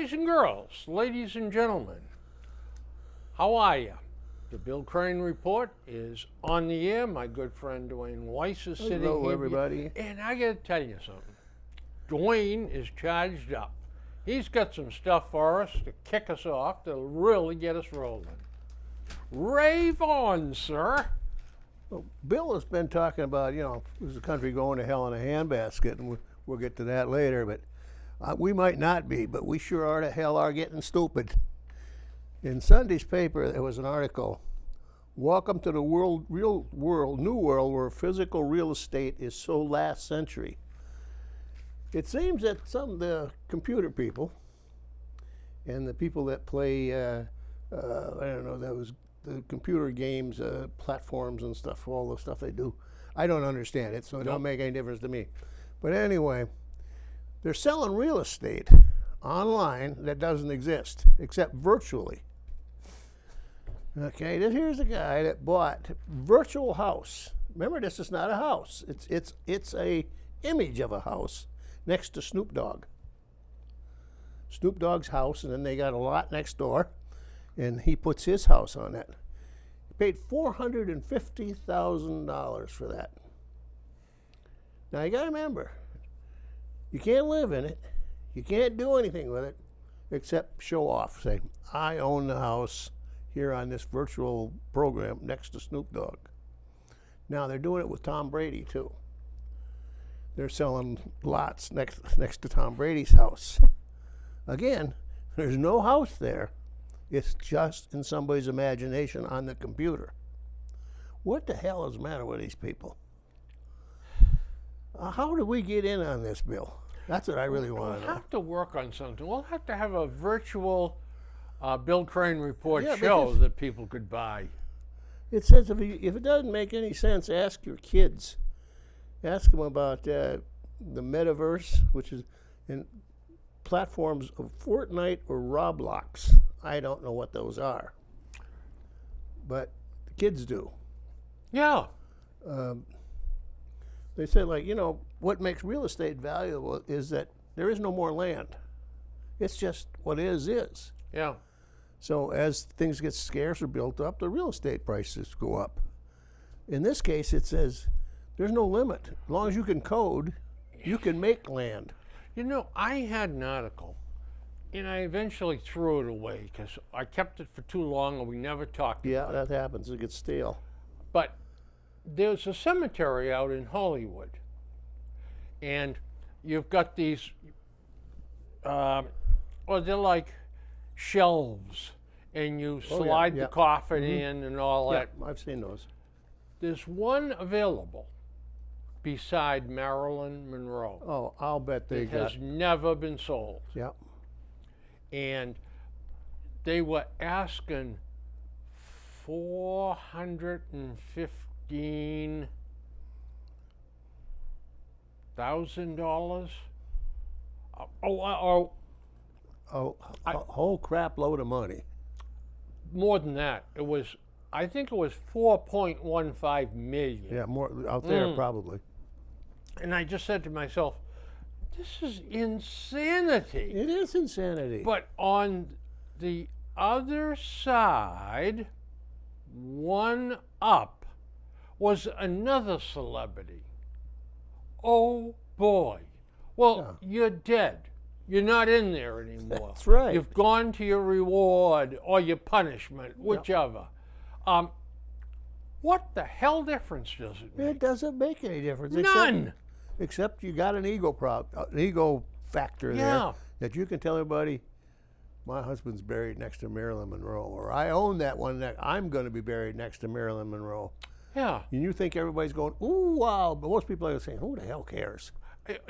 Boys and girls, ladies and gentlemen, how are you? The Bill Crane Report is on the air. My good friend Dwayne Weiss is sitting here. Hello, everybody. And I got to tell you something. Dwayne is charged up. He's got some stuff for us to kick us off that'll really get us rolling. Rave on, sir. Well, Bill has been talking about, is the country going to hell in a handbasket, and we'll get to that later, but we might not be, but we sure are to hell are getting stupid. In Sunday's paper, there was an article, Welcome to the new world where physical real estate is so last century. It seems that some of the computer people and the people that play, those the computer games, platforms and stuff, all the stuff they do, I don't understand it, so it don't make any difference to me. But anyway, they're selling real estate online that doesn't exist, except virtually. Okay, here's a guy that bought virtual house. Remember, this is not a house. It's a image of a house next to Snoop Dogg. Snoop Dogg's house, and then they got a lot next door, and he puts his house on it. He paid $450,000 for that. Now you got to remember, you can't live in it. You can't do anything with it except show off. Say, I own the house here on this virtual program next to Snoop Dogg. Now they're doing it with Tom Brady too. They're selling lots next to Tom Brady's house. Again, there's no house there. It's just in somebody's imagination on the computer. What the hell is the matter with these people? How do we get in on this, Bill? That's what I really want to know. We'll have to work on something. We'll have to have a virtual Bill Crane Report Yeah, show that people could buy. It says if it doesn't make any sense, ask your kids. Ask them about the metaverse, which is in platforms of Fortnite or Roblox. I don't know what those are, but the kids do. Yeah. They say, what makes real estate valuable is that there is no more land. It's just what is. Yeah. So as things get scarce or built up, the real estate prices go up. In this case, it says there's no limit. As long as you can code, you can make land. I had an article, and I eventually threw it away because I kept it for too long and we never talked about it. Yeah, that happens. It gets stale. But there's a cemetery out in Hollywood, and you've got these, they're like shelves, and you slide the coffin in and all that. I've seen those. There's one available beside Marilyn Monroe. Oh, I'll bet they got. It has never been sold. Yeah. And they were asking $415,000. A whole crap load of money. More than that. I think it was 4.15 million. Yeah, more out there probably. And I just said to myself, this is insanity. It is insanity. But on the other side, one up was another celebrity. Oh boy. Well, you're dead. You're not in there anymore. That's right. You've gone to your reward or your punishment, whichever. What the hell difference does it make? It doesn't make any difference. None. Except you got an ego factor there that you can tell everybody, my husband's buried next to Marilyn Monroe, or I own that one. I'm going to be buried next to Marilyn Monroe. Yeah. And you think everybody's going, ooh, wow, but most people are saying, who the hell cares?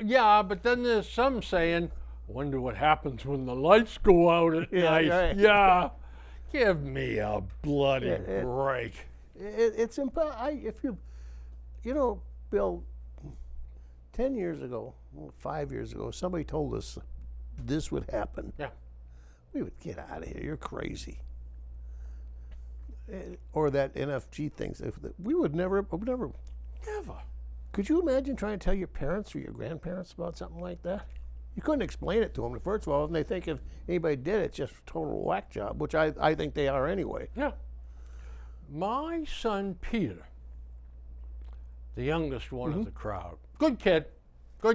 Yeah, but then there's some saying, wonder what happens when the lights go out at night. Right. Yeah. Give me a bloody break. It's impossible. Bill, 10 years ago, 5 years ago, somebody told us this would happen. Yeah. We would get out of here. You're crazy. Or that NFG things. We would never. Never. Could you imagine trying to tell your parents or your grandparents about something like that? you couldn't explain it to them. First of all, and they think if anybody did it, it's just a total whack job, which I think they are anyway. Yeah. My son Peter, the youngest one of the crowd, good kid. You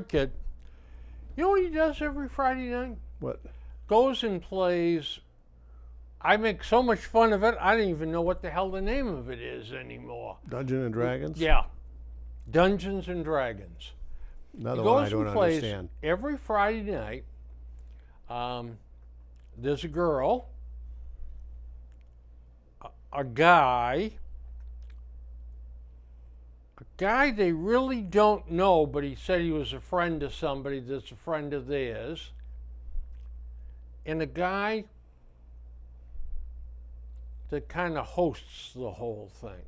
know what he does every Friday night? What? Goes and plays. I make so much fun of it, I don't even know what the hell the name of it is anymore. Dungeons and Dragons? Yeah. Dungeons and Dragons. Another He one I goes don't and plays understand. every Friday night. There's a girl, a guy they really don't know, but he said he was a friend of somebody that's a friend of theirs, and a guy that kind of hosts the whole thing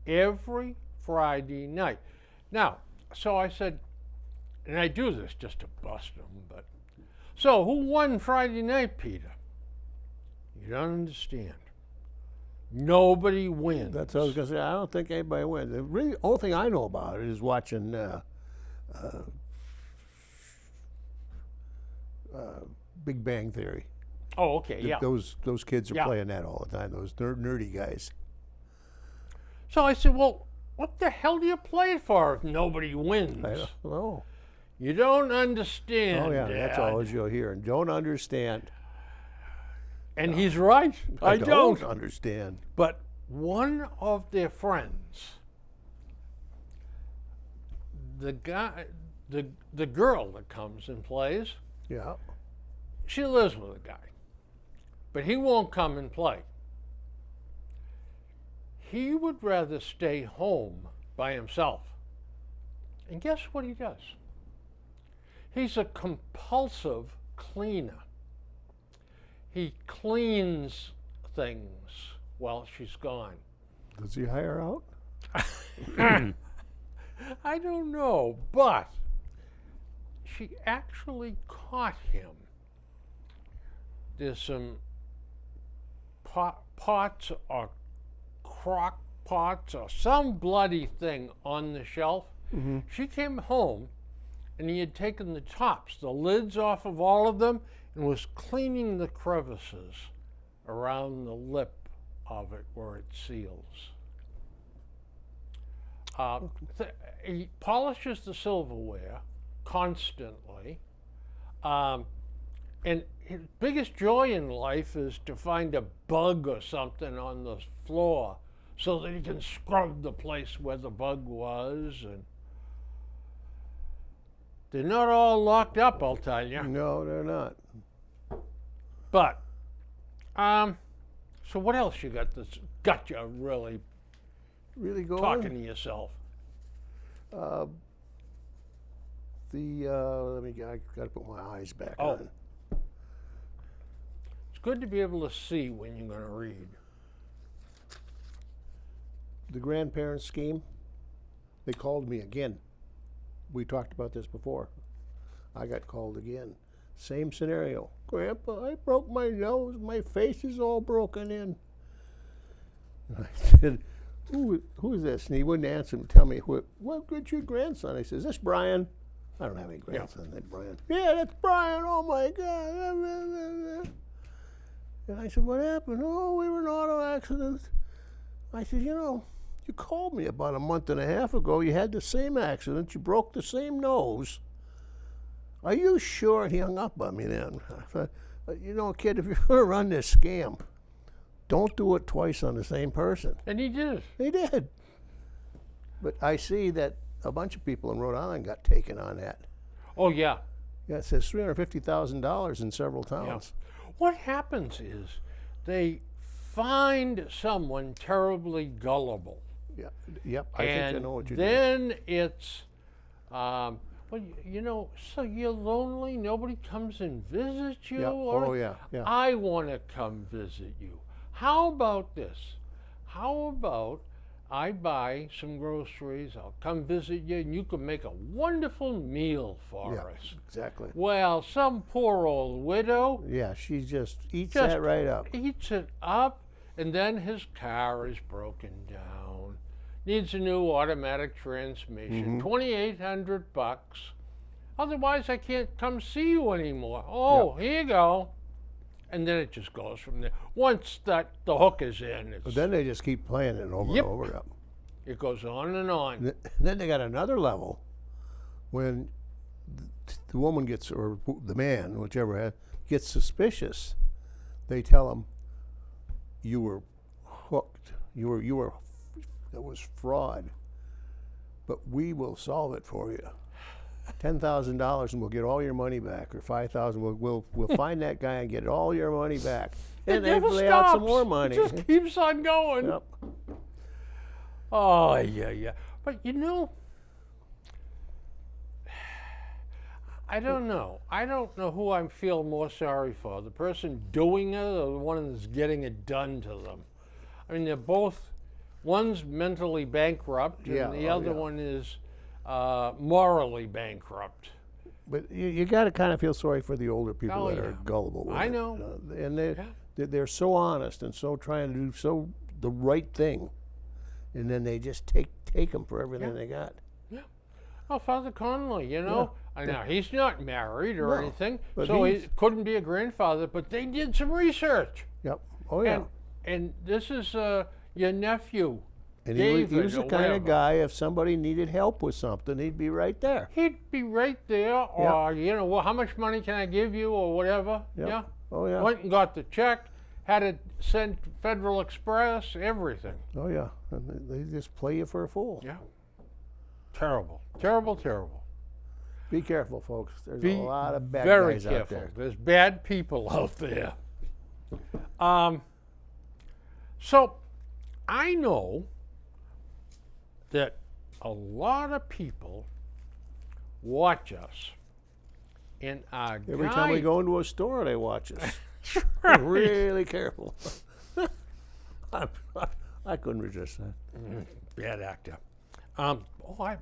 every Friday night. Now, so I said, and I do this just to bust him, but so who won Friday night, Peter? You don't understand. Nobody wins. That's what I was going to say. I don't think anybody wins. The really only thing I know about it is watching Big Bang Theory. Oh, okay, yeah. Those kids are Yeah. playing that all the time. Those nerdy guys. So I said, well, what the hell do you play it for if nobody wins? I don't know. You don't understand. Oh yeah, that's Dad. all you'll hear. And don't understand. And he's right. I don't. understand. But one of their friends, the girl that comes and plays, Yeah. she lives with a guy, but he won't come and play. He would rather stay home by himself. And guess what he does? He's a compulsive cleaner. He cleans things while she's gone. Does he hire out? I don't know, but she actually caught him. There's some pots or crock pots or some bloody thing on the shelf. Mm-hmm. She came home and he had taken the tops, the lids off of all of them, and was cleaning the crevices around the lip of it where it seals. He polishes the silverware constantly, and his biggest joy in life is to find a bug or something on the floor so that he can scrub the place where the bug was. And they're not all locked up, I'll tell you. No, they're not. But, so what else you got that's got you really Really going? talking to yourself? Let me. I got to put my eyes back Oh. on. It's good to be able to see when you're going to read. The grandparents scheme. They called me again. We talked about this before. I got called again. Same scenario. Grandpa, I broke my nose. My face is all broken in. And I said, who is this? And he wouldn't answer and tell me, what good's your grandson? I said, is this Brian? I don't have any grandson. That's Brian. Yeah, that's Brian. Oh, my God. And I said, what happened? Oh, we were in an auto accident. I said, you called me about a month and a half ago. You had the same accident. You broke the same nose. Are you sure? And he hung up on me then. I thought, kid, if you're going to run this scam, don't do it twice on the same person. And he did. He did. But I see that a bunch of people in Rhode Island got taken on that. Oh, yeah. Yeah, it says $350,000 in several towns. What happens is they find someone terribly gullible. Yeah. Yep. I think I know what you do. Then it's, so you're lonely, nobody comes and visits you? Yep. Or, Oh, yeah. Yeah. I want to come visit you. How about this? How about I buy some groceries, I'll come visit you, and you can make a wonderful meal for us. Exactly. Well, some poor old widow Yeah, she just eats that right up. eats it up, and then his car is broken down. Needs a new automatic transmission. $2,800. Otherwise, I can't come see you anymore. Oh, here you go. And then it just goes from there. Once the hook is in, But then they just keep playing it over Yep. and over. Yep. it goes on and on. Then they got another level when the woman gets, or the man, whichever, gets suspicious. They tell them, you were hooked. You were, that was fraud. But we will solve it for you. $10,000 and we'll get all your money back, or $5,000. We'll find that guy and get all your money back. It And they never lay out some stops. more money. It just keeps on going. Yep. Oh, yeah. But you know, I don't know. I don't know who I feel more sorry for, the person doing it or the one that's getting it done to them. I mean, they're both, one's mentally bankrupt and Yeah, the oh, other yeah. one is morally bankrupt. But you got to kind of feel sorry for the older people Oh, that yeah. are gullible. with I it. know. And Yeah. they're so honest and so trying to do the right thing, and then they just take them for everything Yeah. they got. Oh, Father Connolly, you know, I know he's not married or No, anything, but so he he's- couldn't be a grandfather, but they did some research. Yep. Oh yeah. And this is your nephew. And David he was the or kind whatever. of guy, if somebody needed help with something, he'd be right there. He'd be right there, or you know, well, how much money can I give you, or whatever. Yep. Yeah. Oh yeah. Went and got the check, had it sent Federal Express, everything. Oh yeah. And they just play you for a fool. Yeah. Terrible, terrible, terrible. Be careful, folks. There's Be a lot of bad very guys careful. out there. There's bad people out there. So I know that a lot of people watch us and are Every time we go into a store, they watch us. Right. Really careful. I couldn't resist that. Bad actor.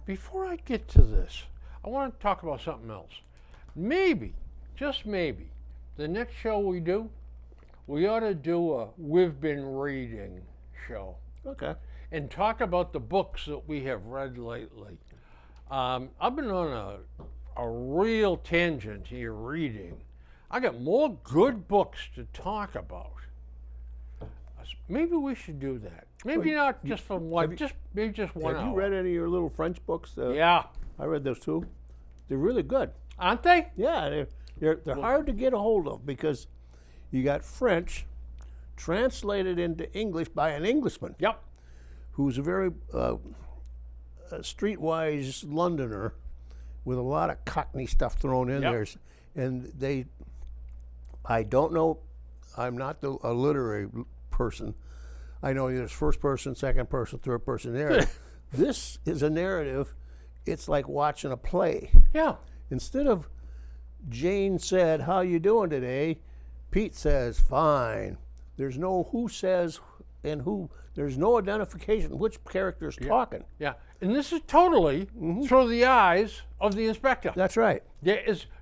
Before I get to this, I want to talk about something else. Maybe, just maybe, the next show we do, we ought to do a We've Been Reading show Okay. and talk about the books that we have read lately. I've been on a real tangent here reading. I got more good books to talk about. Maybe we should do that. Maybe not just for one, maybe just 1 hour. Have you read any of your little French books? Yeah. I read those too. They're really good. Aren't they? Yeah, they're hard to get a hold of because you got French translated into English by an Englishman Yep. who's a very streetwise Londoner with a lot of Cockney stuff thrown in Yep. there. And I don't know, I'm not a literary person. I know there's first person, second person, third person narrative. This is a narrative. It's like watching a play. Yeah. Instead of Jane said, "How you doing today?" Pete says, "Fine." There's no who says and who. There's no identification which character's talking. Yeah. And this is totally through the eyes of the inspector. That's right.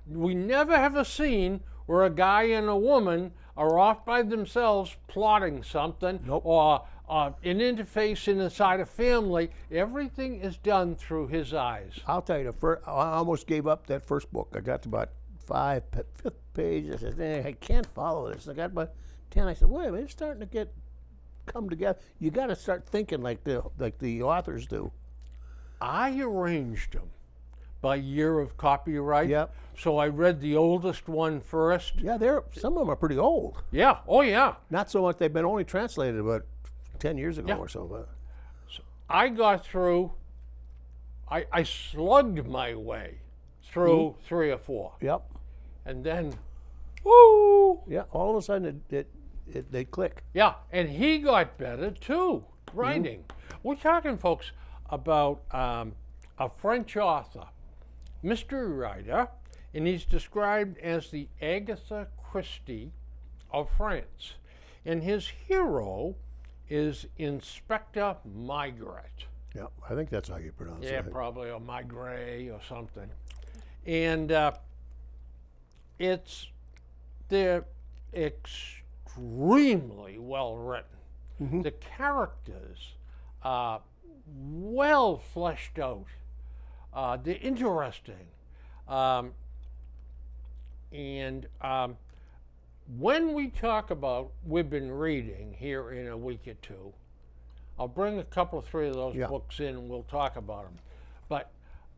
We never have a scene where a guy and a woman are off by themselves plotting something Nope. or an interface inside a family. Everything is done through his eyes. I'll tell you, I almost gave up that first book. I got to about fifth page. I said, I can't follow this. I got about 10. I said, wait a minute, it's starting to come together. You got to start thinking like the authors do. I arranged them by year of copyright. Yep. So I read the oldest one first. Yeah, some of them are pretty old. Yeah. Oh, yeah. Not so much. They've been only translated about 10 years ago Yeah. or so. But I got through, I slugged my way through 3 or 4. yep. And then, woo! Yeah, all of a sudden they click. Yeah, and he got better too, writing. We're talking, folks, about a French author, mystery writer, and he's described as the Agatha Christie of France. And his hero is Inspector Maigret. Yeah, I think that's how you pronounce Yeah, it. probably, or Maigret or something. And they're extremely well written. The characters are well fleshed out. They're interesting. Um, and when we talk about we've been reading here in a week or two, I'll bring a couple, three of those Yeah. books in and we'll talk about them. But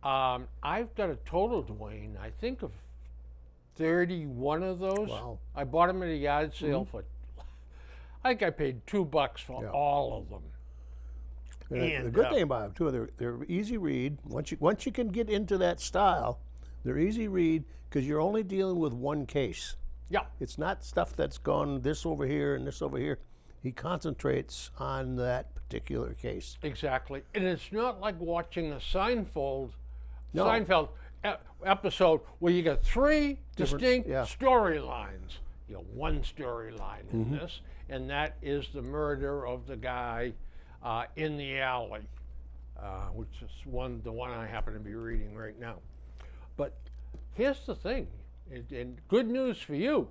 I've got a total, Dwayne, I think of 31 of those. Wow. I bought them at a yard sale for, I think I paid $2 for Yeah. all of them. And the And, good thing about them too, they're easy read. Once you can get into that style, they're easy read because you're only dealing with one case. Yeah. It's not stuff that's gone this over here and this over here. He concentrates on that particular case. Exactly, and it's not like watching a No. Seinfeld episode where you got three distinct yeah. storylines. You know, one storyline in this, and that is the murder of the guy in the alley, which is the one I happen to be reading right now. But here's the thing, and good news for you,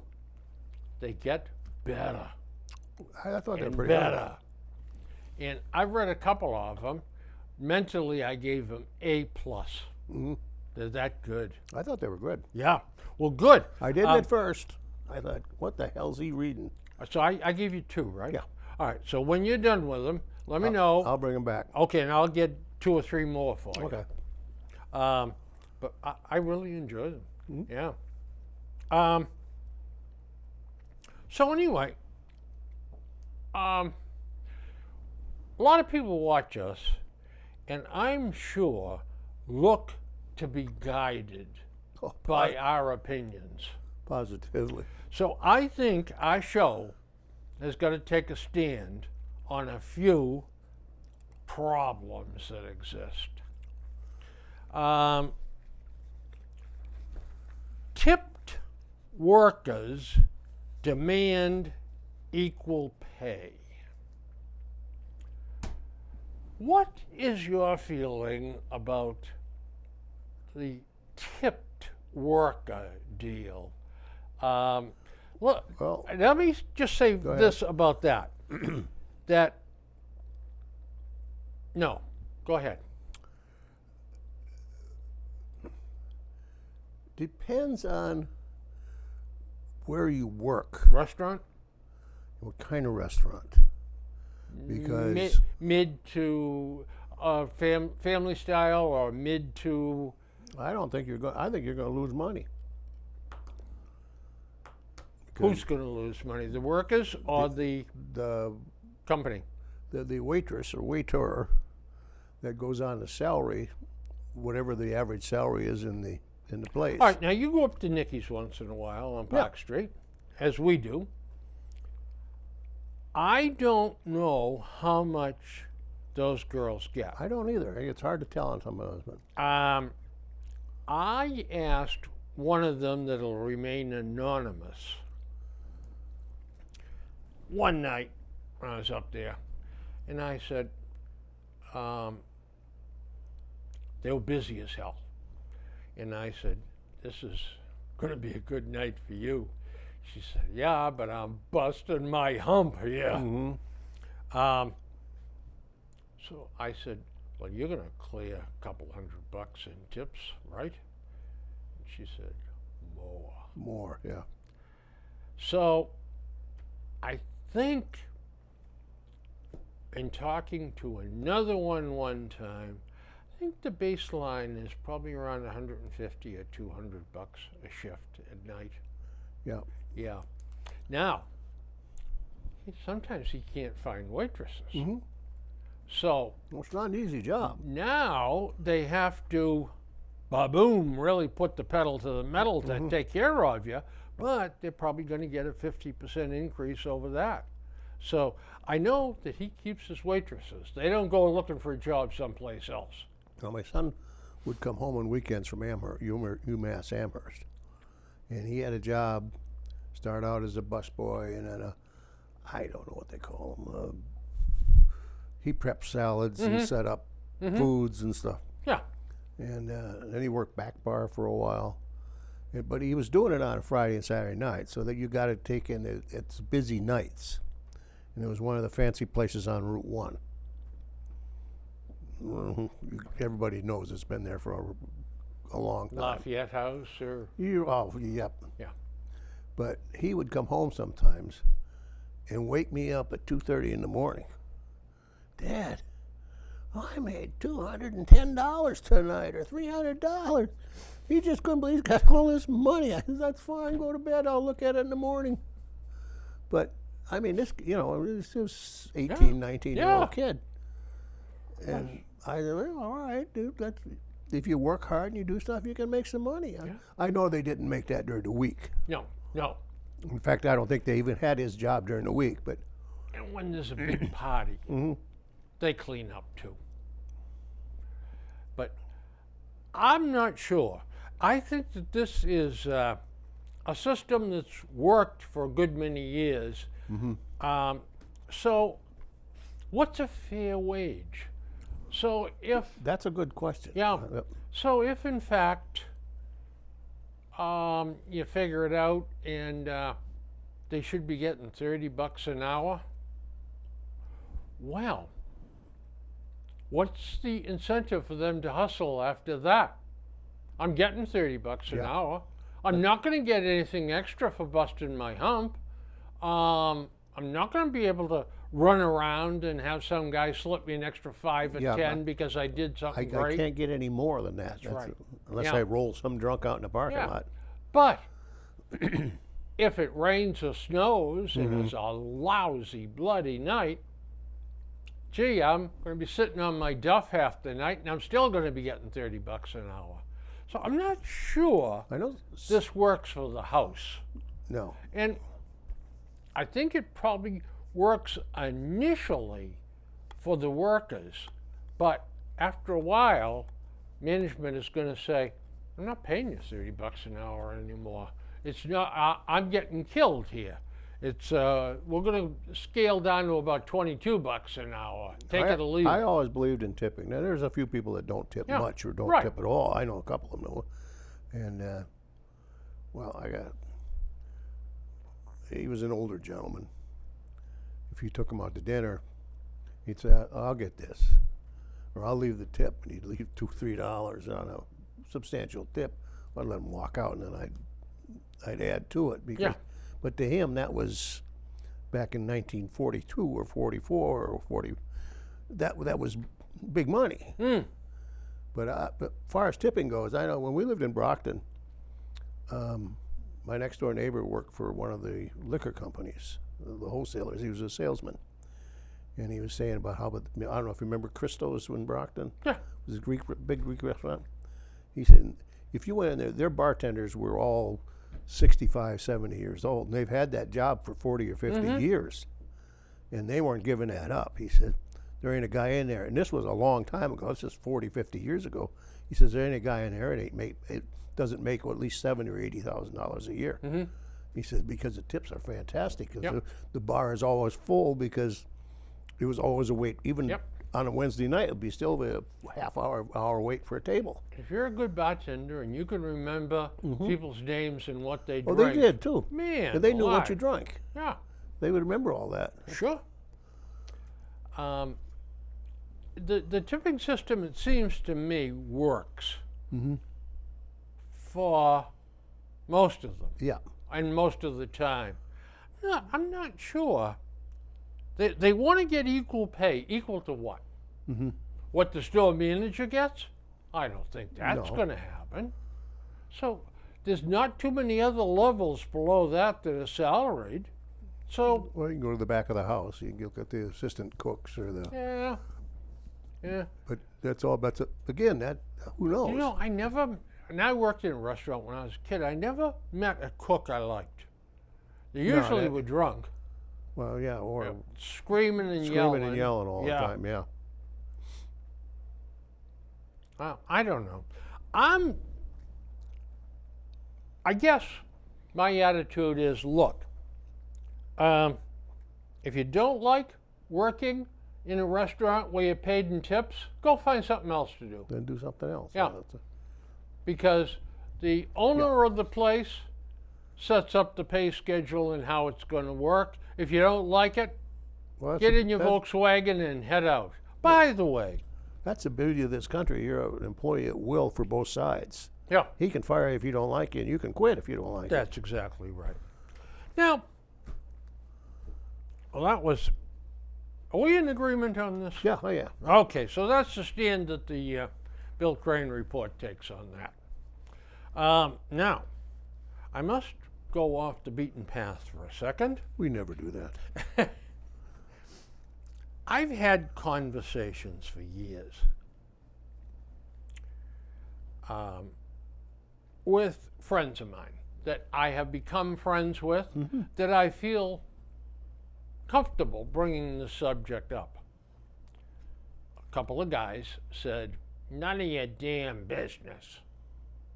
they get better. I thought they were And pretty better. And I've read a couple of them. Mentally, I gave them A+. They're that good. good. I thought they were good. Yeah. Well, good. I didn't at first. I thought, what the hell's he reading? So I gave you 2, right? Yeah. All right. So when you're done with them, let me know. I'll bring them back. Okay, and I'll get 2 or 3 more for you. Okay. But I really enjoy them. Yeah. So anyway, a lot of people watch us, and I'm sure look to be guided Oh, by our opinions. positively. So I think our show has got to take a stand on a few problems that exist. Tipped workers demand equal pay. What is your feeling about the tipped worker deal? Look, Well, let me just say ahead. this about that. No, go ahead. depends on where you work, Restaurant? what kind of restaurant. Because Mid to family style or mid to. I don't think you're going. I think you're going to lose money. Who's going to lose money? The workers or the The company? the waitress or waiter that goes on the salary, whatever the average salary is in the place. All right, now you go up to Nikki's once in a while on Park Street, as we do. I don't know how much those girls get. I don't either. It's hard to tell on some of those, but I asked one of them that'll remain anonymous one night when I was up there, and I said, they were busy as hell. And I said, this is going to be a good night for you. She said, yeah, but I'm busting my hump here. So I said, well, you're going to clear a couple $100 in tips, right? And she said, more. yeah. So I think in talking to another one time, I think the baseline is probably around 150 or $200 a shift at night. Yeah. Yeah. Now, sometimes he can't find waitresses. So Well, it's not an easy job. now they have to, ba-boom, really put the pedal to the metal to take care of you, but they're probably going to get a 50% increase over that. So I know that he keeps his waitresses. They don't go looking for a job someplace else. Well, my son would come home on weekends from UMass Amherst, and he had a job. Start out as a busboy, and then I don't know what they call them. He prepped salads and set up foods and stuff. Yeah. And then he worked back bar for a while. But he was doing it on a Friday and Saturday night, so that you got to take in it's busy nights. And it was one of the fancy places on Route 1. Everybody knows it's been there for a long time. Lafayette House or Yep. yeah. But he would come home sometimes and wake me up at 2:30 in the morning. Dad, I made $210 tonight or $300. He just couldn't believe he's got all this money. I said, that's fine, go to bed, I'll look at it in the morning. But, I mean, this was 18, 19-year-old kid. And I said, well, all right, dude, if you work hard and you do stuff, you can make some money. I know they didn't make that during the week. No. In fact, I don't think they even had his job during the week. But And when there's a big party, they clean up too. But I'm not sure. I think that this is a system that's worked for a good many years. So, what's a fair wage? So if that's a good question. yeah, Yep. so if in fact you figure it out and they should be getting $30 an hour, well, what's the incentive for them to hustle after that? I'm getting $30 an hour. I'm not going to get anything extra for busting my hump. I'm not going to be able to run around and have some guy slip me an extra 5 or 10 because I did something great. I can't get any more than that. That's right. Unless I roll some drunk out in the parking lot. But if it rains or snows and it's a lousy, bloody night, gee, I'm going to be sitting on my duff half the night and I'm still going to be getting $30 an hour. So I'm not sure this works for the house. No. And I think it probably works initially for the workers, but after a while, management is going to say, I'm not paying you $30 an hour anymore. It's not, I'm getting killed here. It's, we're going to scale down to about $22 an hour. Take it or leave it. I always believed in tipping. Now, there's a few people that don't tip much or don't tip at all. I know a couple of them know. And, well, he was an older gentleman. If you took him out to dinner, he'd say, I'll get this. Or I'll leave the tip. And he'd leave $2, $3 on a substantial tip. I'd let him walk out and then I'd add to it. Because, but to him, that was back in 1942 or 44 or 40. That was big money. But as far as tipping goes, I know when we lived in Brockton, my next door neighbor worked for one of the liquor companies, the wholesalers. He was a salesman. And he was saying about how, I don't know if you remember Christo's in Brockton? Yeah. It was a big Greek restaurant. He said, if you went in there, their bartenders were all 65, 70 years old. And they've had that job for 40 or 50 years. And they weren't giving that up. He said, there ain't a guy in there. And this was a long time ago. It's just 40, 50 years ago. He says, there ain't a guy in there. It doesn't make at least $70,000 or $80,000 a year. He says, because the tips are fantastic. Because the bar is always full because it was always a wait. Even on a Wednesday night, it would be still a hour wait for a table. If you're a good bartender and you can remember people's names and what they drank. Oh, they did too. Man, and they knew what you drank. Yeah. They would remember all that. Sure. The tipping system, it seems to me, works for most of them. Yeah. And most of the time. No, I'm not sure. They want to get equal pay. Equal to what? What the store manager gets? I don't think that's going to happen. So there's not too many other levels below that are salaried. So well, you can go to the back of the house. You can look at the assistant cooks or the yeah. But that's all. That's again that who knows? You know, I worked in a restaurant when I was a kid. I never met a cook I liked. They usually were drunk. Well, yeah, or screaming and yelling all the time. Yeah. I don't know. I guess my attitude is, look, if you don't like working in a restaurant where you're paid in tips, go find something else to do. Then do something else. Yeah. Because the owner of the place sets up the pay schedule and how it's going to work. If you don't like it, get in your Volkswagen and head out. By the way, that's the beauty of this country. You're an employee at will for both sides. Yeah, He can fire you if you don't like it, and you can quit if you don't like it. that's exactly right. Now, well, that was. Are we in agreement on this? Yeah, oh yeah. Okay, so that's the stand that the Bill Crane report takes on that. Now, I must go off the beaten path for a second. We never do that. I've had conversations for years with friends of mine that I have become friends with, that I feel comfortable bringing the subject up. A couple of guys said, "None of your damn business."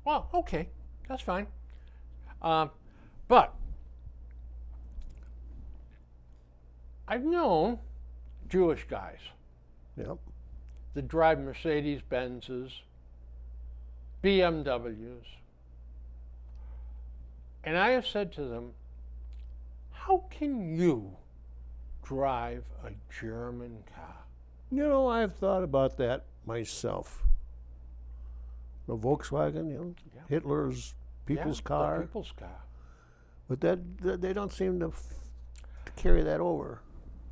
Well, okay, that's fine. But I've known Jewish guys Yep. that drive Mercedes Benzes, BMWs, and I have said to them, how can you drive a German car? You know, I've thought about that myself. The Volkswagen, Yeah. Hitler's people's car. The people's car. But they don't seem to carry that over.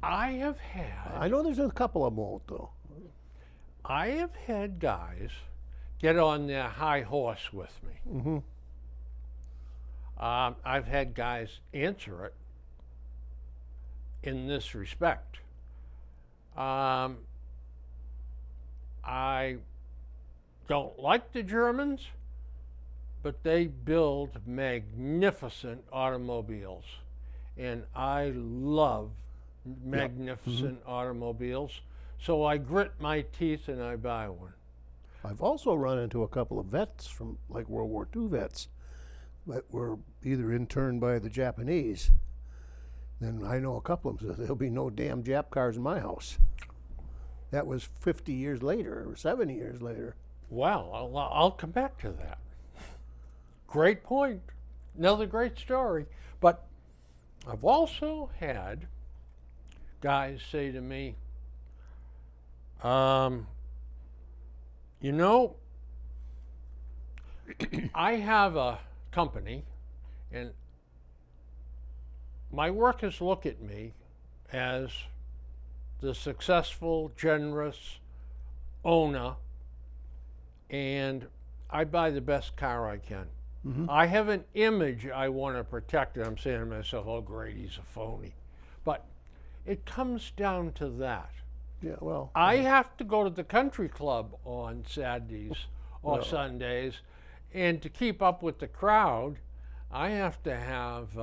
I have had I know there's a couple of them won't, though. I have had guys get on their high horse with me. Mm-hmm. I've had guys answer it in this respect. I don't like the Germans, but they build magnificent automobiles. And I love magnificent automobiles. So I grit my teeth and I buy one. I've also run into a couple of vets from like World War II vets that were either interned by the Japanese. Then I know a couple of them said there'll be no damn Jap cars in my house. That was 50 years later or 70 years later. Well, I'll come back to that. Great point. Another great story. But I've also had guys say to me, you know, I have a company and my workers look at me as the successful, generous owner, and I buy the best car I can. I have an image I want to protect, and I'm saying to myself, oh, great, he's a phony. But it comes down to that. Yeah, well. I have to go to the country club on Saturdays or Sundays, and to keep up with the crowd, I have to have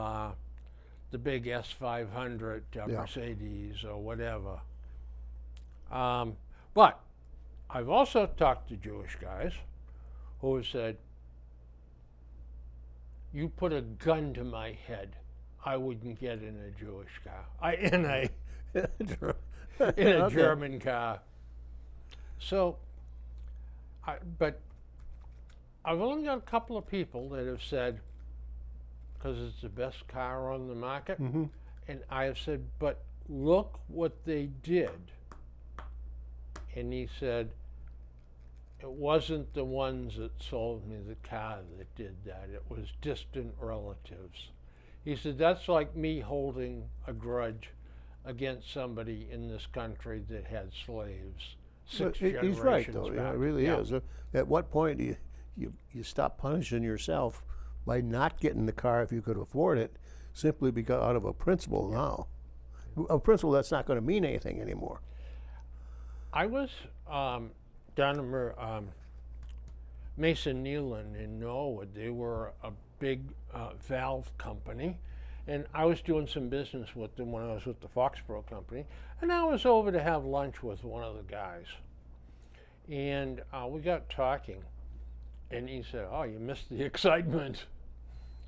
the big S500 Mercedes or whatever. But I've also talked to Jewish guys who have said, you put a gun to my head, I wouldn't get in a Jewish car, in a German car. So, but I've only got a couple of people that have said, because it's the best car on the market, and I have said, but look what they did. And he said, it wasn't the ones that sold me the car that did that. It was distant relatives. He said, that's like me holding a grudge against somebody in this country that had slaves. He's right, though. Back. Yeah, it really is. At what point do you stop punishing yourself by not getting the car if you could afford it, simply because out of a principle now? A principle that's not going to mean anything anymore. I was down in Mason Nealon in Norwood. They were a big valve company, and I was doing some business with them when I was with the Foxborough company, and I was over to have lunch with one of the guys, and we got talking, and he said, oh, you missed the excitement.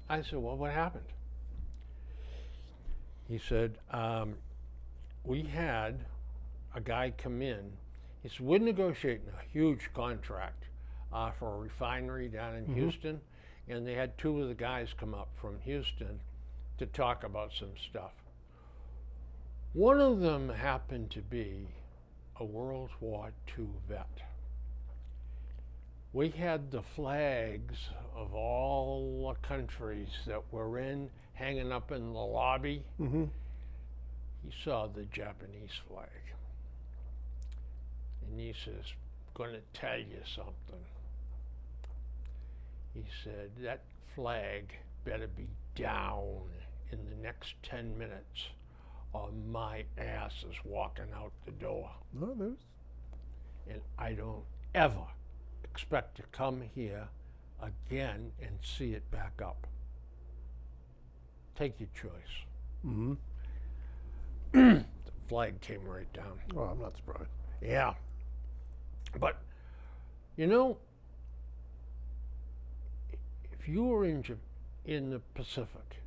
I said, well, what happened? He said, we had a guy come in. He said, we're negotiating a huge contract for a refinery down in Houston, and they had two of the guys come up from Houston to talk about some stuff. One of them happened to be a World War II vet. we had the flags of all the countries that were in hanging up in the lobby. Mm-hmm. He saw the Japanese flag. And he says, "Gonna tell you something." He said, "That flag better be down in the next 10 minutes or my ass is walking out the door. No, there's. And I don't ever expect to come here again and see it back up. Take your choice." Mm-hmm. The flag came right down. Oh, I'm not surprised. Yeah. But, you know, if you were in the Pacific,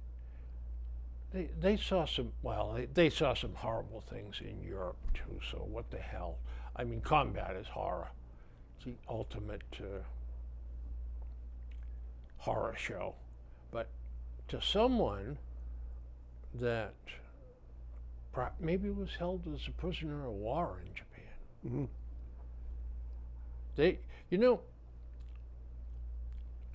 they saw some, well, they saw some horrible things in Europe too, so what the hell? I mean, combat is horror. It's the ultimate horror show. But to someone that maybe was held as a prisoner of war in Japan, Mm-hmm. they, you know,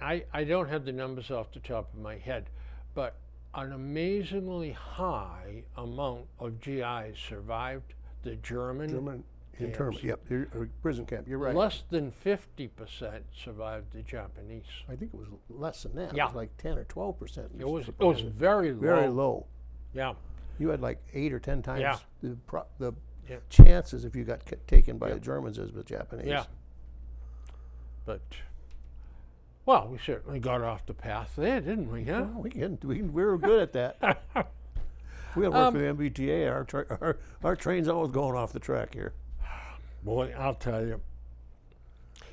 I don't have the numbers off the top of my head, but an amazingly high amount of GIs survived the German Internment. Yep. Prison camp. You're right. Less than 50% survived the Japanese. I think it was less than that. Yeah. It was like 10 or 12%. It was very low. very low. Yeah. You had like 8 or 10 times Yeah. the Yeah. chances if you got taken by Yeah. the Germans as the Japanese. Yeah. But, well, we certainly got off the path there, didn't we? Huh? Well, we were good at that. We had worked for the MBTA. Our train's always going off the track here. Boy, I'll tell you.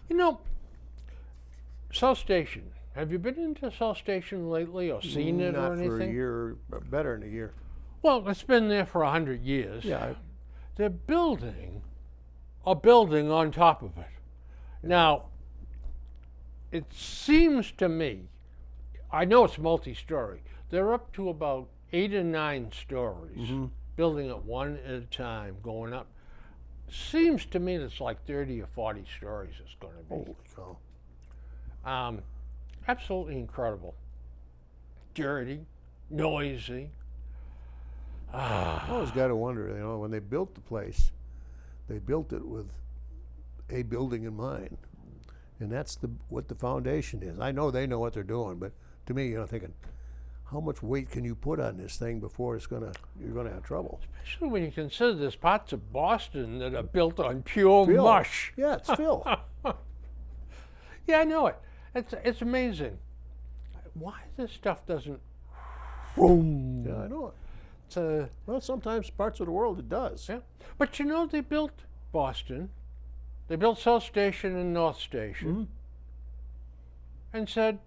You know, South Station. Have you been into South Station lately or seen it Not or anything? for a year, better than a year. Well, it's been there for 100 years. Yeah. They're building a building on top of it. Now, it seems to me, I know it's multi-story, they're up to about 8 or 9 stories, Mm-hmm. building it one at a time, going up. Seems to me it's like 30 or 40 stories it's going to be. Holy cow. Absolutely incredible. Dirty, noisy. I always got to wonder, when they built the place, they built it with a building in mind. And that's what the foundation is. I know they know what they're doing, but to me, thinking, how much weight can you put on this thing before you're gonna have trouble? Especially when you consider there's parts of Boston that are built on pure Fill. mush. Yeah, it's fill. Yeah, I know it. It's amazing. Why this stuff doesn't boom. Yeah, I know it. It's Well, sometimes parts of the world it does. yeah. But they built Boston. They built South Station and North Station. Mm-hmm. And said,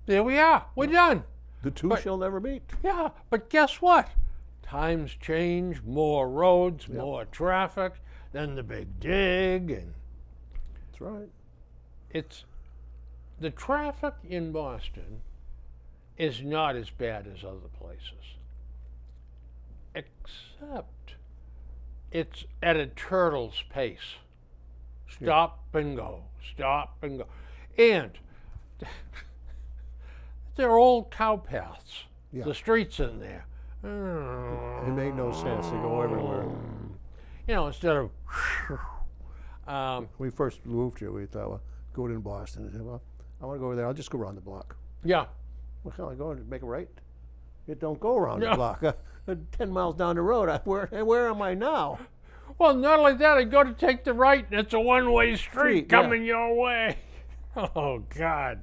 there we are, we're done. The two shall never meet. Yeah, but guess what? Times change, more roads, Yep. more traffic, then the big dig, and That's right. it's the traffic in Boston is not as bad as other places, except it's at a turtle's pace. Stop and go, stop and go. And they're old cow paths, Yeah. the streets in there. It made no sense. They go everywhere. Instead of When we first moved here, we thought, well, go to Boston. I said, well, I want to go over there. I'll just go around the block. yeah. Well, hell, I go and make a right. It don't go around Yeah. the block. 10 miles down the road, where am I now? Well, not like that. I go to take the right, and it's a one-way street yeah. coming your way. Oh, God.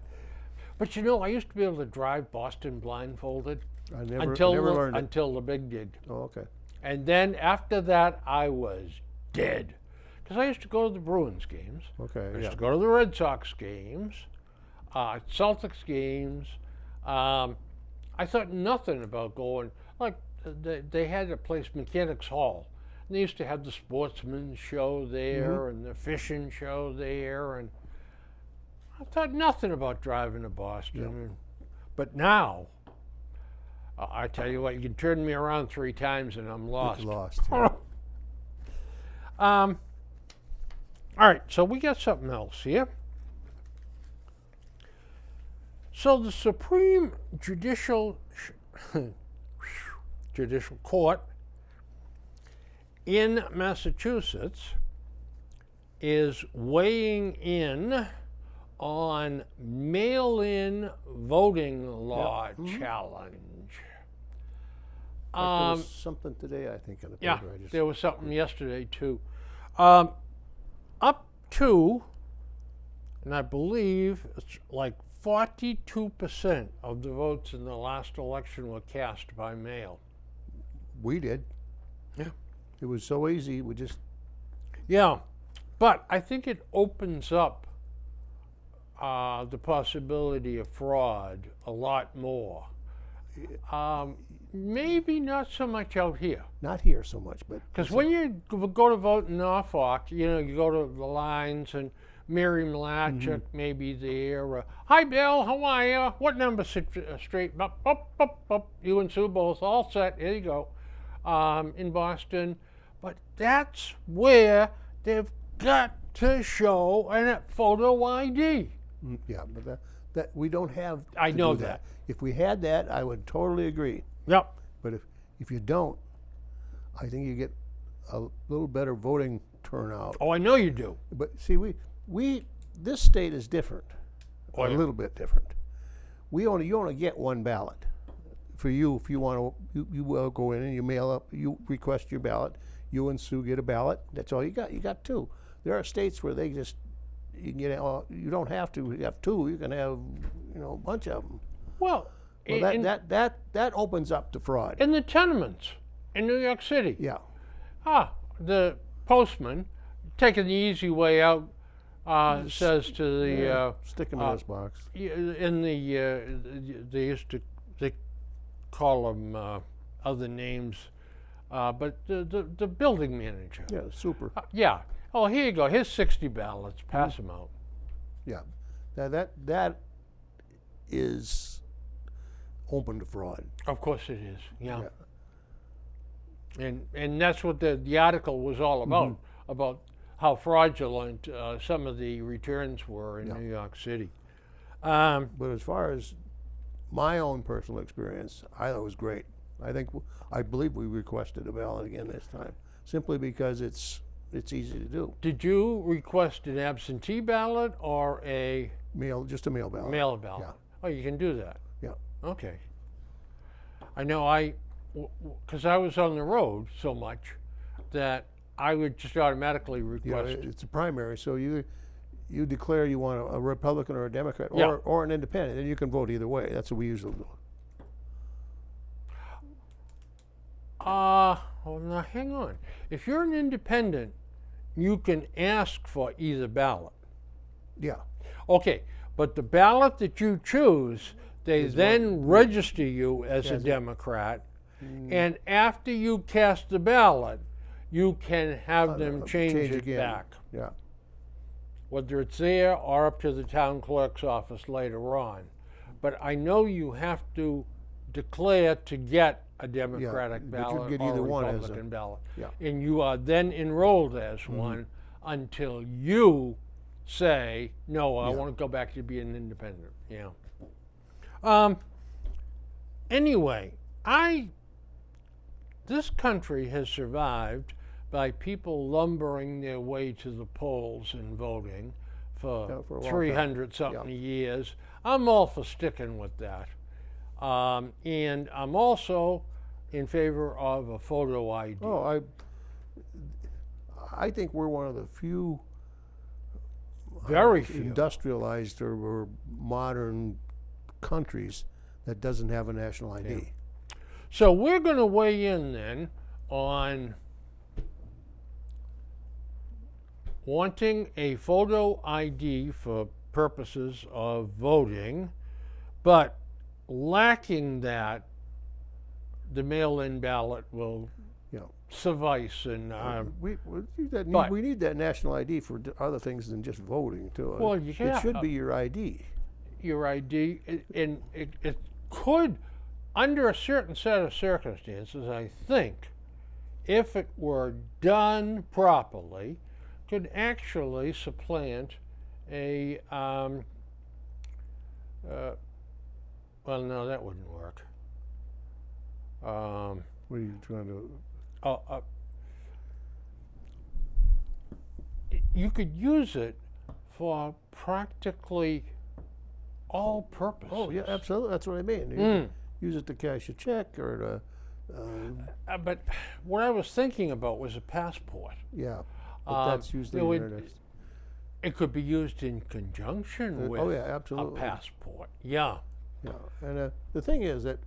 But I used to be able to drive Boston blindfolded I never until learned it. until the big dig. Oh, okay. And then after that, I was dead. Because I used to go to the Bruins games. Okay, I used yeah. to go to the Red Sox games, Celtics games. I thought nothing about going. Like, they had a place, Mechanics Hall. And they used to have the sportsman's show there and the fishing show there. And I thought nothing about driving to Boston. But now, I tell you what, you can turn me around 3 times and I'm lost. Lost. Yeah. All right, so we got something else here. So the Supreme Judicial Court in Massachusetts is weighing in on mail-in voting law challenge. There was something today, I think, in the Yeah, paper. there was something yesterday too. Up to, and I believe it's like 42% of the votes in the last election were cast by mail. We did. Yeah. It was so easy. We just Yeah, but I think it opens up the possibility of fraud a lot more. Maybe not so much out here. not here so much, but Because when you go to vote in Norfolk, you know, you go to the lines and Mary Malachuk may be there. Hi, Bill, how are you? What number street? You and Sue both all set. Here you go. In Boston. But that's where they've got to show a photo ID. yeah, but that we don't have. I to know do that. If we had that, I would totally agree. Yep. But if you don't, I think you get a little better voting turnout. Oh, I know you do. But see, we this state is different, Oh, a yeah. little bit different. You only get one ballot. For you, if you want to, you will go in and you mail up, you request your ballot. You and Sue get a ballot. That's all you got. You got two. There are states where they just you can get. You don't have to have two. You can have a bunch of them. Well, That opens up to fraud. in the tenements in New York City. Yeah. The postman, taking the easy way out, says to the Stick them in this box. in they used to they call them other names, but the building manager. Yeah, super. Yeah. Oh, here you go. Here's 60 ballots. Pass them out. Yeah. That is open to fraud. Of course it is. Yeah. Yeah. And that's what the article was all about how fraudulent some of the returns were in New York City. But as far as my own personal experience, I thought it was great. I believe we requested a ballot again this time, simply because it's easy to do. Did you request an absentee ballot or a Just a mail ballot. mail ballot? Yeah. Oh, you can do that. Yeah. Okay. I know because I was on the road so much that I would just automatically Yeah, request. it's a primary, so you declare you want a Republican or a Democrat Yeah. or an independent, and you can vote either way. That's what we usually do. Well, now hang on. If you're an independent, you can ask for either ballot. Yeah. Okay, but the ballot that you choose, they then register you as a Democrat, and after you cast the ballot, you can have them change it again. back, Yeah. whether it's there or up to the town clerk's office later on. But I know you have to declare to get a Democratic but you'd ballot get or either a one as a- Republican ballot. Yeah. And you are then enrolled as one until you say, no, I want to go back to being an independent. Yeah. Anyway, this country has survived by people lumbering their way to the polls and voting for for a long 300 something years. I'm all for sticking with that. And I'm also in favor of a photo ID. Oh, I think we're one of the few Very few. industrialized or modern countries that doesn't have a national ID. So we're going to weigh in then on wanting a photo ID for purposes of voting, but lacking that, the mail-in ballot will Yeah. suffice. And We need that. but- We need that national ID for other things than just voting too. Well, It yeah. should be your ID. your ID, and it could, under a certain set of circumstances, I think, if it were done properly, could actually supplant a Well, no, that wouldn't work. What are you trying to? Uh, you could use it for practically all purposes. Oh yeah, absolutely. That's what I mean. You can use it to cash a check or to. But what I was thinking about was a passport. Yeah, but that's usually it could be used in conjunction with oh yeah, a absolutely. passport. Yeah. Yeah, and the thing is that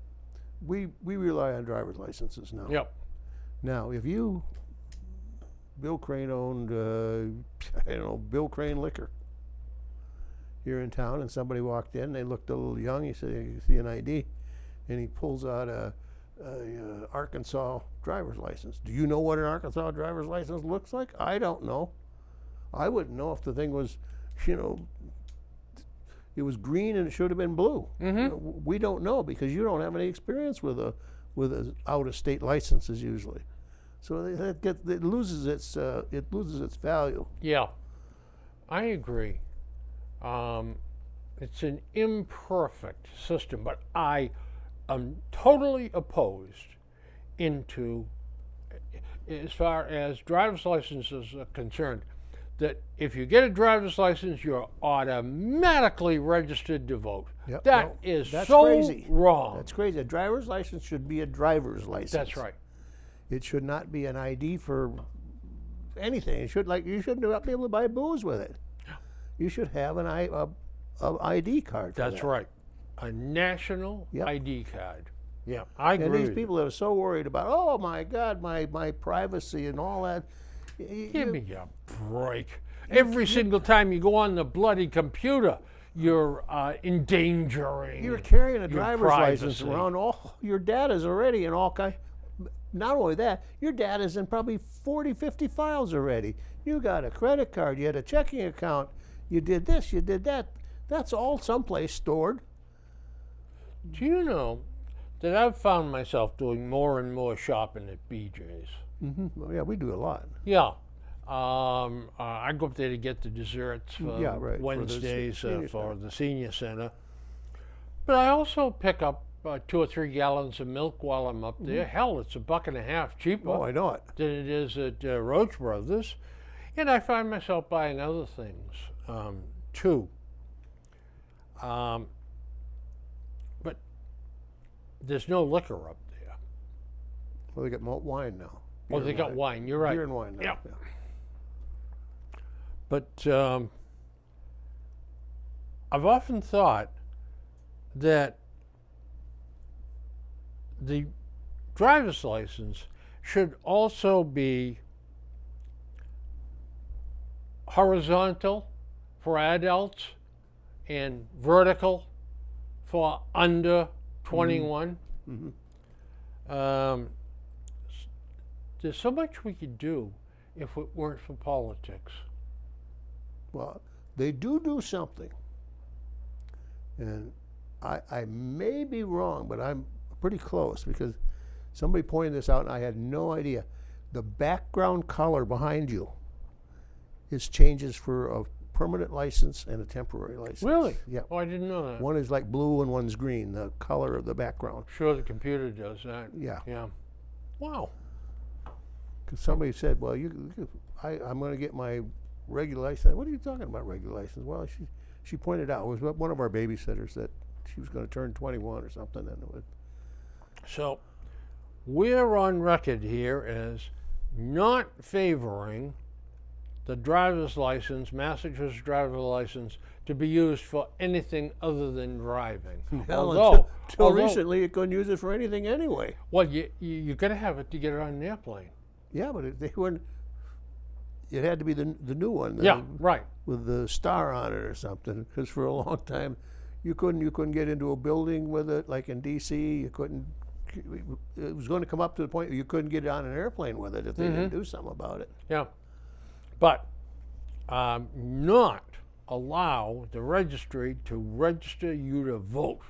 we rely on driver's licenses now. Yep. Now, if Bill Crane owned, I don't know, Bill Crane Liquor here in town, and somebody walked in, they looked a little young. He said, "You see an ID?" And he pulls out a Arkansas driver's license. Do you know what an Arkansas driver's license looks like? I don't know. I wouldn't know if the thing was, it was green and it should have been blue. We don't know because you don't have any experience with a out-of-state licenses usually. So it loses its value. Yeah, I agree. It's an imperfect system, but I am totally opposed into, as far as driver's licenses are concerned, that if you get a driver's license, you're automatically registered to vote. Yep. That is that's so crazy. wrong. That's crazy. A driver's license should be a driver's license. That's right. It should not be an ID for anything. You shouldn't be able to buy booze with it. You should have an ID card. That's that. right. A national Yep. ID card. Yeah, I agree. And these with people that are so worried about, oh my God, my privacy and all that. Give me a break. Every single time you go on the bloody computer, you're endangering. You're carrying a your driver's privacy. license around. All your data's already in all kind. Not only that, your data's in probably 40, 50 files already. You got a credit card, you had a checking account, you did this, you did that. That's all someplace stored. Do you know that I've found myself doing more and more shopping at BJ's? Well, yeah, we do a lot. Yeah. I go up there to get the desserts for Yeah, right, for the Wednesdays senior for center. the senior center. But I also pick up 2 or 3 gallons of milk while I'm up there. Hell, it's $1.50 cheaper Oh, I know it. than it is at Roach Brothers. And I find myself buying other things too. But there's no liquor up there. Well, they got malt wine now. Oh, Beer they and got wine. You're right. Beer and wine now. Yeah. Yeah. But I've often thought that the driver's license should also be horizontal for adults and vertical for under 21. There's so much we could do if it weren't for politics. Well, they do something. And I may be wrong, but I'm pretty close because somebody pointed this out and I had no idea. The background color behind you changes for a permanent license and a temporary license. Really? Yeah. Oh, I didn't know that. One is like blue and one's green, the color of the background. Sure, the computer does that. Yeah. Yeah. Wow. Because somebody said, well, I'm going to get my regular license. What are you talking about, regular license? Well, she pointed out, it was one of our babysitters that she was going to turn 21 or something. And it would. So we're on record here as not favoring the driver's license, Massachusetts driver's license, to be used for anything other than driving. Hell, until recently, you couldn't use it for anything anyway. Well, you got to have it to get it on an airplane. Yeah, but they weren't. It had to be the new one. Yeah, right. With the star on it or something. Because for a long time, you couldn't get into a building with it. Like in D.C., you couldn't. It was going to come up to the point where you couldn't get on an airplane with it if they didn't do something about it. Yeah, but not allow the registry to register you to vote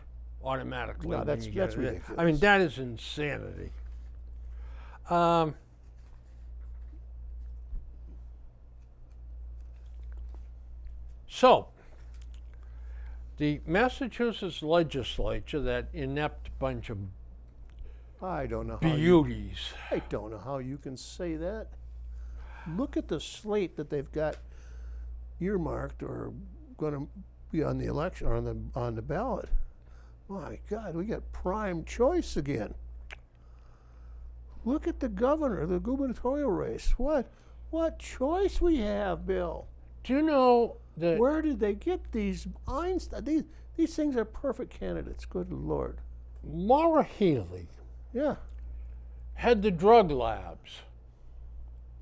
automatically. No, when that's you get it. ridiculous. I mean, that is insanity. So, The Massachusetts legislature, that inept bunch of I don't know beauties. I don't know how you can say that. Look at the slate that they've got earmarked or going to be on the election or on the ballot. My God, we got prime choice again. Look at the governor, the gubernatorial race. What choice we have, Bill? Do you know that Where did they get these Einstein? These things are perfect candidates. Good Lord. Maura Healey Yeah. had the drug labs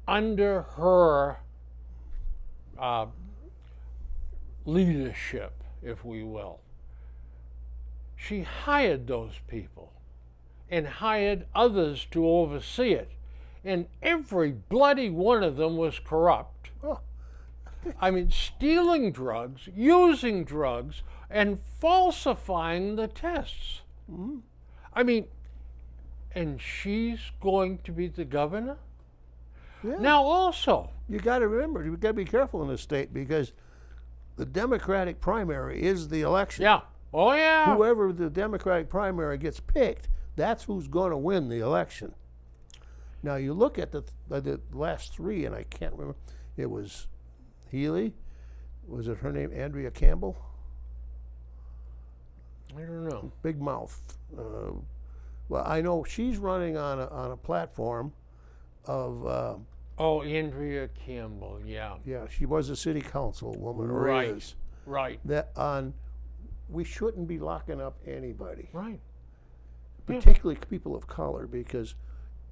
under her leadership, if we will? She hired those people and hired others to oversee it. And every bloody one of them was corrupt. Oh, I mean, stealing drugs, using drugs, and falsifying the tests. I mean, and she's going to be the governor? yeah. Now, also, You got to remember, you got to be careful in this state because the Democratic primary is the election. yeah, oh yeah, Whoever the Democratic primary gets picked, that's who's going to win the election. Now you look at the last three, and I can't remember. It was Healy. Was it her name? Andrea Campbell. I don't know. Big mouth. Well, I know she's running on a platform of. Oh, Andrea Campbell, yeah. Yeah, she was a city council woman, or Right. is. Right, That on, we shouldn't be locking up anybody, right. Yeah. particularly people of color, because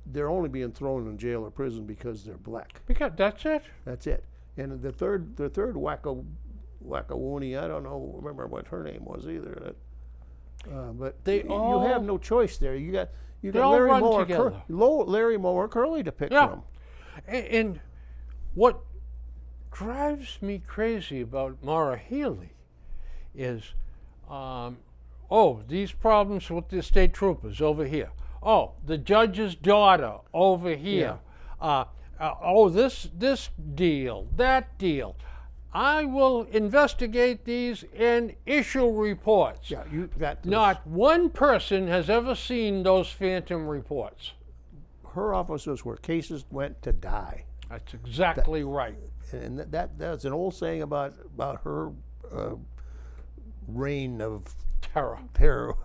they're only being thrown in jail or prison because they're black. Because that's it. That's it. And the third wackawoony, I don't know, remember what her name was either. But They you all- have no choice there. You got They all Larry run Moore, together. Larry Moore, Curley to pick Yeah. from. And what drives me crazy about Maura Healey is, these problems with the state troopers over here. Oh, the judge's daughter over here. This deal, that deal. I will investigate these and issue reports. Yeah, you got Not one person has ever seen those phantom reports. her officers where cases went to die. That's exactly right. And that's an old saying about her reign of Terror. terror.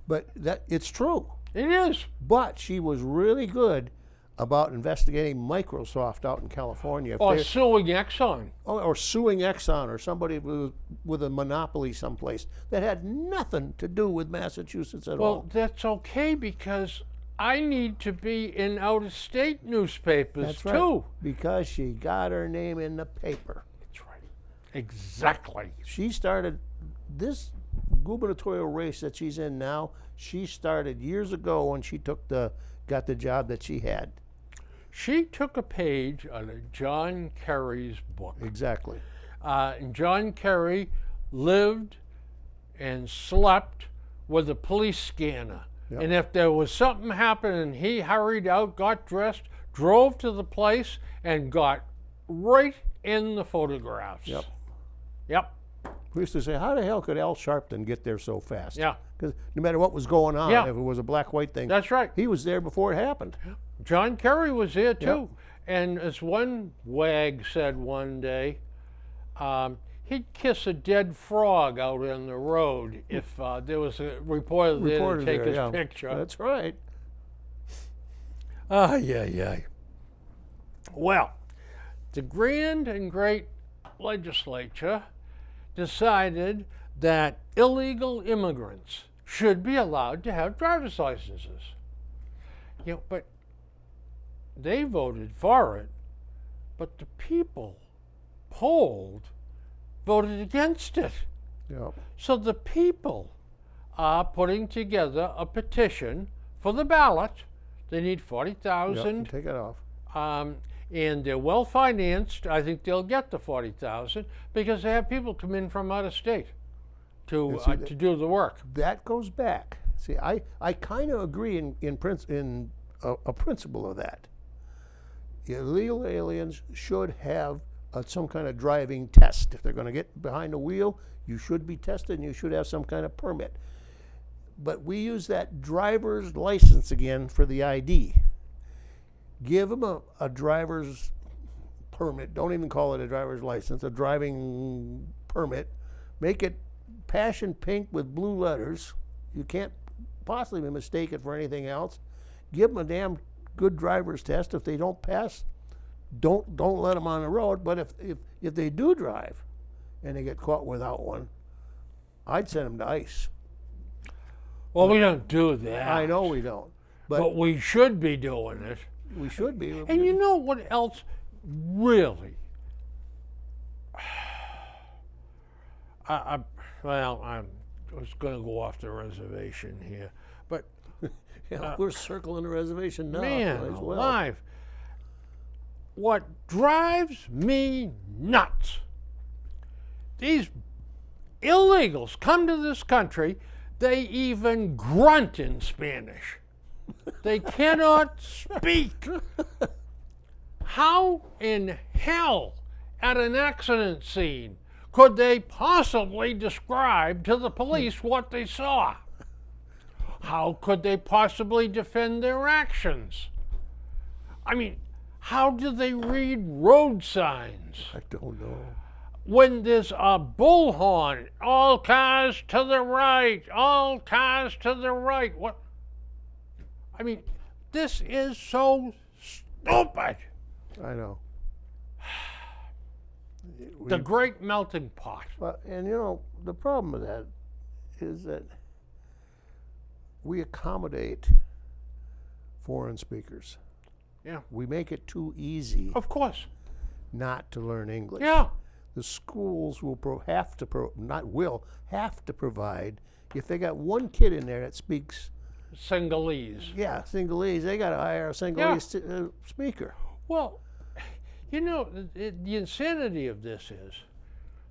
But that it's true. It is. But she was really good about investigating Microsoft out in California. If Or they're- suing Exxon. or suing Exxon or somebody with a monopoly someplace that had nothing to do with Massachusetts at Well, all. that's okay because I need to be in out-of-state newspapers That's right. too. Because she got her name in the paper. That's right. Exactly. She started this gubernatorial race that she's in now. She started years ago when she got the job that she had. She took a page out of John Kerry's book. Exactly. And John Kerry lived and slept with a police scanner. Yep. And if there was something happening, he hurried out, got dressed, drove to the place, and got right in the photographs. Yep. Yep. We used to say, how the hell could Al Sharpton get there so fast? Yeah. Because no matter what was going on, Yeah. if it was a black-white thing, That's right. he was there before it happened. John Kerry was there too. And as one wag said one day, he'd kiss a dead frog out on the road if there was a reporter there to take his picture. That's right. Yeah. Well, the grand and great legislature decided that illegal immigrants should be allowed to have driver's licenses. But they voted for it, but the people polled voted against it. Yep. So the people are putting together a petition for the ballot. They need 40,000. Take it off. And they're well financed. I think they'll get the 40,000 because they have people come in from out of state to do the work. That goes back. See, I kind of agree in a principle of that. Illegal aliens should have some kind of driving test. If they're going to get behind the wheel, you should be tested and you should have some kind of permit. But we use that driver's license again for the ID. Give them a driver's permit. Don't even call it a driver's license, a driving permit. Make it passion pink with blue letters. You can't possibly mistake it for anything else. Give them a damn good driver's test. If they don't pass, don't let them on the road. But if they do drive and they get caught without one, I'd send them to ICE. Well, we don't do that. I know we don't, but we should be doing it. We should be. And you know what else really? I was going to go off the reservation here, but yeah, we're circling the reservation now. man as well. alive, what drives me nuts? These illegals come to this country. They even grunt in Spanish. They cannot speak. How in hell, at an accident scene, could they possibly describe to the police what they saw? How could they possibly defend their actions? I mean, how do they read road signs? I don't know. When there's a bullhorn, all cars to the right, all cars to the right. What? I mean, this is so stupid. I know. The great melting pot. Well, and you know, the problem with that is that we accommodate foreign speakers. Yeah. We make it too easy Of course. not to learn English. Yeah. The schools have to provide, if they got one kid in there that speaks Sinhalese. Sinhalese, they got to hire a Sinhalese speaker. Well, you know, the insanity of this is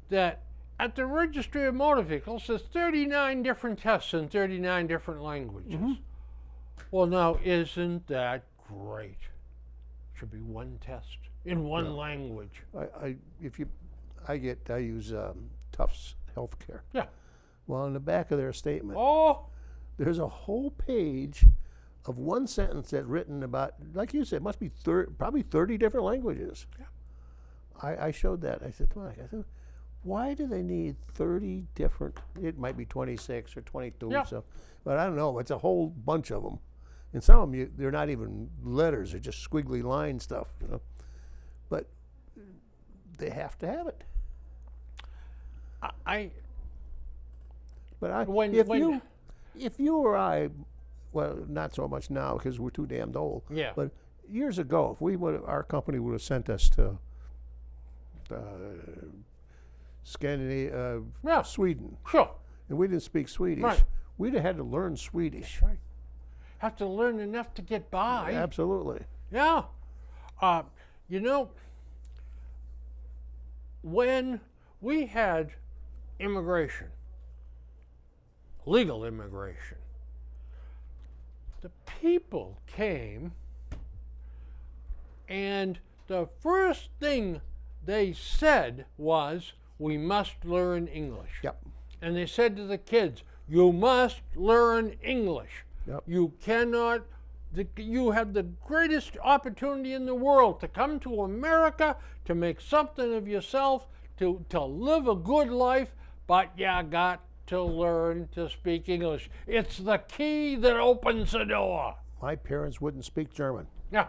that at the Registry of Motor Vehicles, there's 39 different tests in 39 different languages. Mm-hmm. Well, now, isn't that great? Should be one test in one language. I use Tufts Healthcare. Yeah. Well, in the back of their statement, there's a whole page of one sentence that's written about, like you said, it must be probably 30 different languages. Yeah. I showed that. I said, Mike, why do they need 30 different? It might be 26 or 22, but I don't know. It's a whole bunch of them, and some of them they're not even letters; they're just squiggly line stuff. You know, but they have to have it. If you or I, well, not so much now because we're too damned old. Yeah. But years ago, if our company would have sent us to Scandinavia, Sweden. Sure. And we didn't speak Swedish. Right. We'd have had to learn Swedish. That's right. Have to learn enough to get by. Absolutely. Yeah. You know, when we had immigration, legal immigration, the people came and the first thing they said was, we must learn English. Yep. And they said to the kids, you must learn English. Yep. You cannot, you have the greatest opportunity in the world to come to America, to make something of yourself, to live a good life, but you got to learn to speak English. It's the key that opens the door. My parents wouldn't speak German. Yeah.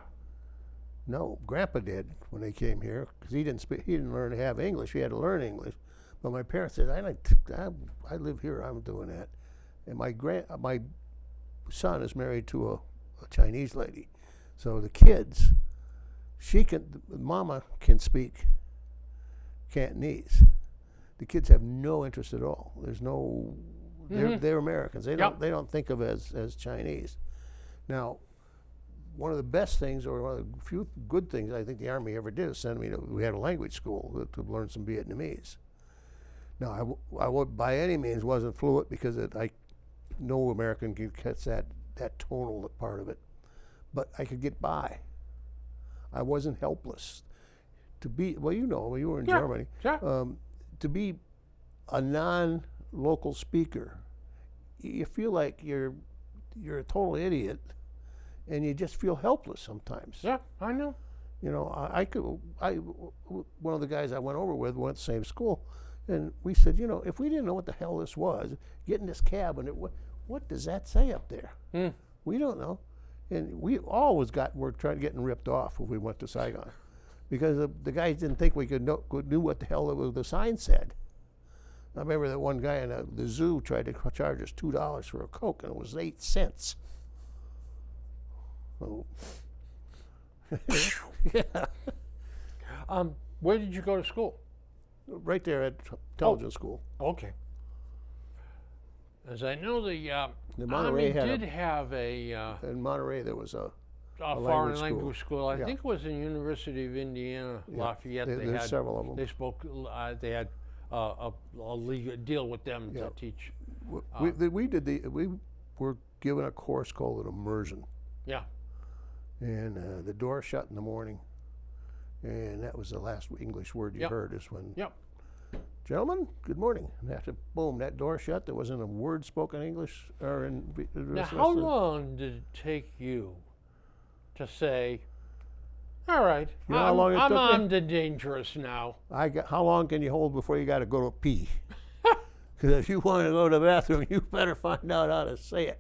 No, Grandpa did when they came here because he didn't learn to have English. He had to learn English. But my parents said, I live here. I'm doing that. And my son is married to a Chinese lady, so the kids, Mama can speak Cantonese. The kids have no interest at all. There's no. They're Americans. They don't think of it as Chinese. Now, one of the best things, or one of the few good things I think the Army ever did, is send me we had a language school to learn some Vietnamese. Now, I by any means wasn't fluent because no American can catch that tonal part of it, but I could get by. I wasn't helpless. to be, well, you know, you were in Yeah, Germany, yeah. to be a non-local speaker, you feel like you're a total idiot, and you just feel helpless sometimes. Yeah, I know. You know, one of the guys I went over with went to the same school, and we said, you know, if we didn't know what the hell this was, get in this cab, and what does that say up there? We don't know. And we always were getting ripped off when we went to Saigon, because the guys didn't think we knew what the hell the sign said. I remember that one guy in the zoo tried to charge us $2 for a Coke, and it was 8 cents. So, yeah. Where did you go to school? Right there at intelligence school. Okay. As I know, the Monterey Army did have a in Monterey there was a foreign language language school. I Yeah. think it was in University of Indiana, Lafayette. They there's had several of them. They spoke. They had a legal deal with them Yeah. to teach. We were given a course called an immersion, Yeah. and the door shut in the morning, and that was the last English word you Yep. heard is when, Yep. gentlemen, good morning. And after, boom, that door shut, there wasn't a word spoken English or in. Now, how long did it take you to say, "All right, You know how long it I'm took me? on the dangerous now"? How long can you hold before you got to go to pee? Because if you want to go to the bathroom, you better find out how to say it.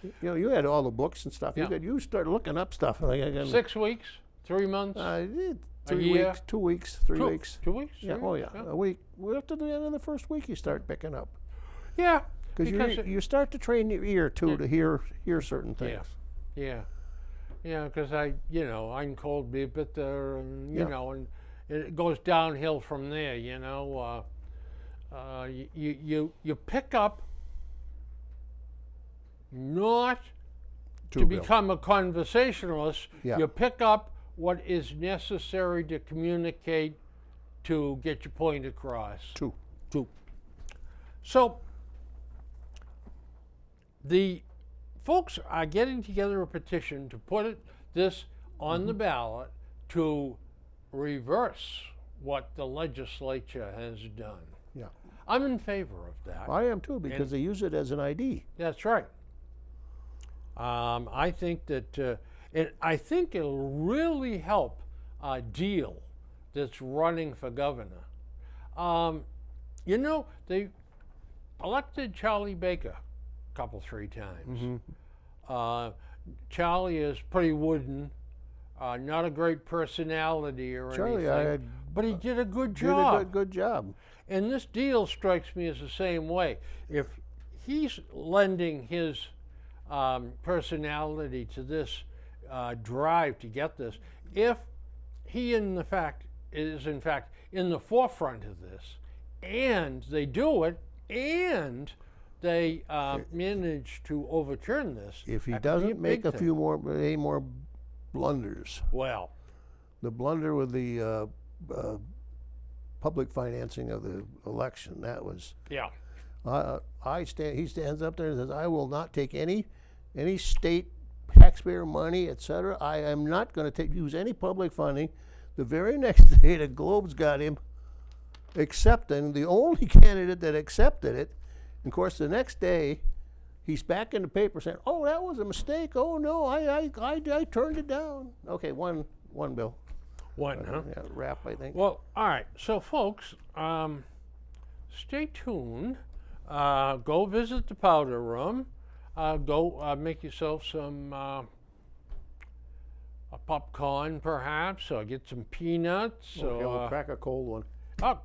You know, you had all the books and stuff. Yeah. You start looking up stuff. Like, 6 weeks, 3 months, 3 year? weeks, 2 weeks, 3 weeks. 2 weeks. Yeah, 3 oh weeks, yeah, a week. Well, after the end of the first week, you start picking up. Yeah. Because you start to train your ear too to hear certain things. Yeah. Because I'm cold bitter, and Yeah. and it goes downhill from there. You pick up not to Bill. become a conversationalist. Yeah. You pick up what is necessary to communicate to get your point across. Two. So the folks are getting together a petition to put this on the ballot to reverse what the legislature has done. Yeah. I'm in favor of that. I am too, because they use it as an ID. That's right. I think that I think it'll really help Deal that's running for governor. They elected Charlie Baker a couple, 3 times. Charlie is pretty wooden, not a great personality or anything, but he did a good job. Did a good job. And this Deal strikes me as the same way. If he's lending his personality to this drive to get this, if he is in fact in the forefront of this, and they do it, and they manage to overturn this, If he that could be doesn't make big thing. any more blunders, Well, the blunder with the public financing of the election, that was. yeah. He stands up there and says, "I will not take any state taxpayer money, etc. I am not going to use any public funding." The very next day, the Globe's got him accepting, the only candidate that accepted it. And of course, the next day, he's back in the paper saying, "Oh, that was a mistake. Oh no, I turned it down." Okay, one bill. One, huh? Yeah, wrap, I think. Well, all right. So, folks, stay tuned. Go visit the powder room. Go make yourself some a popcorn, perhaps, or get some peanuts. Okay, or we'll crack a cold one.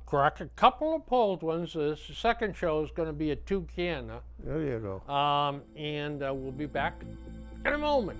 crack a couple of cold ones. This second show is going to be a 2-canner. There you go. And we'll be back in a moment.